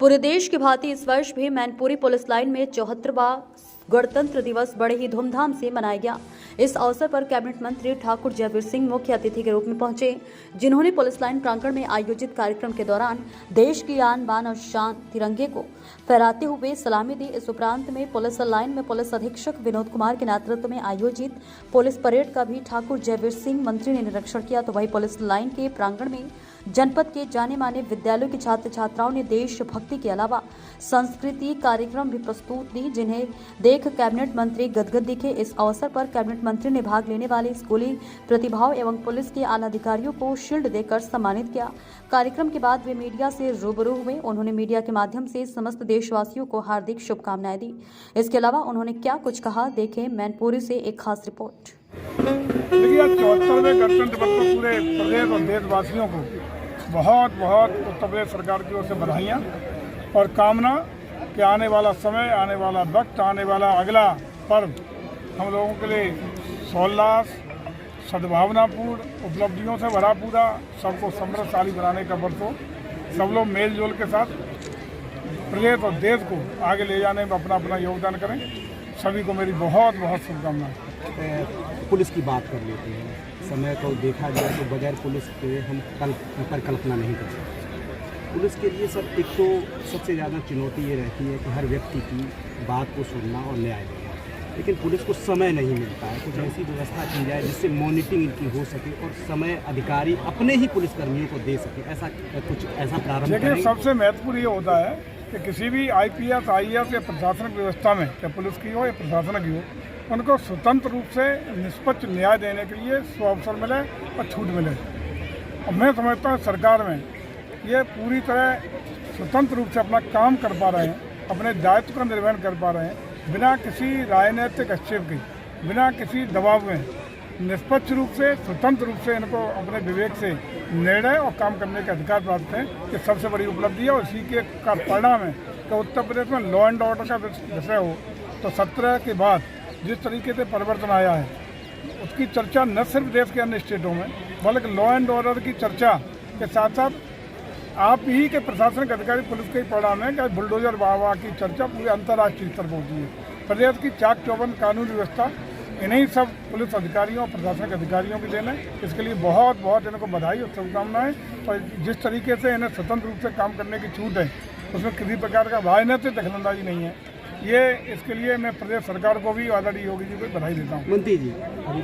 पूरे देश की भांति इस वर्ष भी मैनपुरी पुलिस लाइन में 74वां गणतंत्र दिवस बड़े ही धूमधाम से मनाया गया। इस अवसर पर कैबिनेट मंत्री ठाकुर जयवीर सिंह मुख्य अतिथि के रूप में पहुंचे, जिन्होंने पुलिस लाइन प्रांगण में आयोजित कार्यक्रम के दौरान देश की आन बान और शान तिरंगे को फहराते हुए सलामी दी। इस उपरांत में पुलिस लाइन में पुलिस अधीक्षक विनोद कुमार के नेतृत्व में आयोजित पुलिस परेड का भी ठाकुर जयवीर सिंह मंत्री ने निरीक्षण किया। तो वही पुलिस लाइन के प्रांगण में जनपद के जाने माने विद्यालयों के छात्र छात्राओं ने देशभक्ति के अलावा संस्कृति कार्यक्रम भी प्रस्तुत दी, जिन्हें देख कैबिनेट मंत्री गदगद दिखे। इस अवसर पर कैबिनेट मंत्री ने भाग लेने वाले स्कूली प्रतिभाओं एवं पुलिस के आला अधिकारियों को शील्ड देकर सम्मानित किया। कार्यक्रम के बाद वे मीडिया से रूबरू हुए। उन्होंने मीडिया के माध्यम से समस्त देशवासियों को हार्दिक शुभकामनाएं दी। इसके अलावा उन्होंने क्या कुछ कहा, देखें मैनपुरी से एक खास रिपोर्ट। देखिए, 74वें गणतंत्र दिवस को पूरे प्रदेश और देशवासियों को बहुत बहुत उत्तर प्रदेश सरकार की ओर से बधाइयाँ और कामना कि आने वाला समय, आने वाला वक्त, आने वाला अगला पर्व हम लोगों के लिए सोल्लास, सद्भावनापूर्ण उपलब्धियों से भरा पूरा, सबको समृद्धशाली बनाने का वर्ष हो। सब लोग मेल जोल के साथ प्रदेश और देश को आगे ले जाने में अपना अपना योगदान करें। सभी को मेरी बहुत बहुत शुभकामनाएं। पुलिस की बात कर लेते हैं। समय को देखा जाए तो बगैर पुलिस के हम कल्पना नहीं कर सकते। पुलिस के लिए सर एक तो सबसे ज़्यादा चुनौती ये रहती है कि हर व्यक्ति की बात को सुनना और न्याय देना, लेकिन पुलिस को समय नहीं मिलता है। कुछ ऐसी व्यवस्था की जाए जिससे मॉनिटरिंग इनकी हो सके और समय अधिकारी अपने ही पुलिसकर्मियों को दे सके, ऐसा प्रारंभ करें। सबसे महत्वपूर्ण ये होता है कि किसी भी IPS, IAS या प्रशासनिक व्यवस्था में, चाहे पुलिस की हो या प्रशासनिक की हो, उनको स्वतंत्र रूप से निष्पक्ष न्याय देने के लिए अवसर मिले और छूट मिले। और मैं समझता हूँ सरकार में ये पूरी तरह स्वतंत्र रूप से अपना काम कर पा रहे हैं, अपने दायित्व का निर्वहन कर पा रहे हैं, बिना किसी राजनीतिक हस्तक्षेप के, बिना किसी दबाव में, निष्पक्ष रूप से, स्वतंत्र रूप से इनको अपने विवेक से निर्णय और काम करने के अधिकार प्राप्त हैं। ये सबसे बड़ी उपलब्धि है और इसी के का परिणाम है कि उत्तर प्रदेश में लॉ एंड ऑर्डर का विषय हो तो 17 के बाद जिस तरीके से परिवर्तन आया है उसकी चर्चा न सिर्फ देश के अन्य स्टेटों में, बल्कि लॉ एंड ऑर्डर की चर्चा के साथ साथ आप ही के प्रशासनिक अधिकारी पुलिस के ही परिणाम है कि बुलडोजर वाह की चर्चा पूरे अंतर्राष्ट्रीय स्तर पर होती है। प्रदेश की चाक चौबंद कानून व्यवस्था इन्हीं सब पुलिस अधिकारियों और प्रशासनिक अधिकारियों की देन है। इसके लिए बहुत बहुत इनको बधाई और शुभकामनाएं। और जिस तरीके से इन्हें स्वतंत्र रूप से काम करने की छूट है, उसमें किसी प्रकार का राजनीतिक दखलंदाजी नहीं है। ये इसके लिए मैं प्रदेश सरकार को भी, आदरणीय योगी जी को बधाई देता हूँ। मंत्री जी, अभी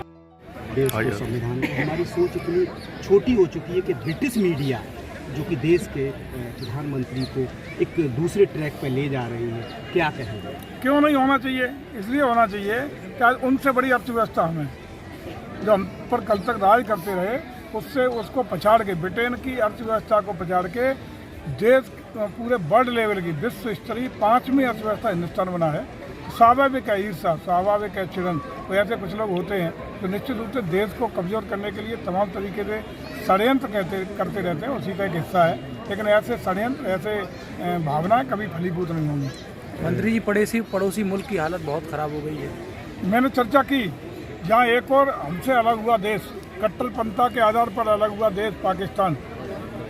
देश के संविधान हमारी सोच इतनी छोटी हो चुकी है कि ब्रिटिश मीडिया जो कि देश के प्रधानमंत्री को एक दूसरे ट्रैक पर ले जा रही है, क्या कहेंगे? क्यों नहीं होना चाहिए? इसलिए होना चाहिए कि आज उनसे बड़ी अर्थव्यवस्था हमें, जो हम पर कल तक राज करते रहे, उससे उसको पछाड़ के, ब्रिटेन की अर्थव्यवस्था को पछाड़ के देश पूरे वर्ल्ड लेवल की विश्व स्तरीय 5वीं अर्थव्यवस्था हिंदुस्तान बना है। स्वाभाविक है ईर्षा, स्वाभाविक है चिड़न, तो ऐसे कुछ लोग होते हैं तो निश्चित रूप से देश को कमजोर करने के लिए तमाम तरीके से षड्यंत्र करते रहते हैं। उसी का एक हिस्सा है, लेकिन ऐसे षड्यंत्र, ऐसे भावनाएं कभी फलीभूत नहीं होंगी। मंत्री जी, पड़ोसी मुल्क की हालत बहुत ख़राब हो गई है। मैंने चर्चा की, जहाँ एक और हमसे अलग हुआ देश, कट्टरपंथा के आधार पर अलग हुआ देश पाकिस्तान,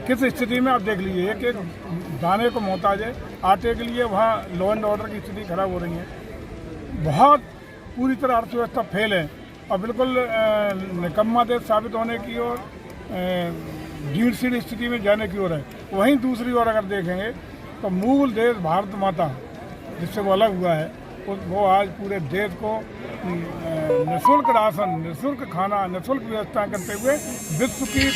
किस स्थिति में आप देख लीजिए, एक एक दाने को मोहताज है। आटे के लिए वहाँ लॉ एंड ऑर्डर की स्थिति खराब हो रही है। बहुत पूरी तरह अर्थव्यवस्था फेल है और बिल्कुल निकम्मा देश साबित होने की ओर, जीर्ण स्थिति में जाने की ओर है। वहीं दूसरी ओर अगर देखेंगे तो मूल देश भारत माता, जिससे वो अलग हुआ है, वो आज पूरे देश को निःशुल्क राशन, निःशुल्क खाना, निःशुल्क व्यवस्था करते हुए विश्व की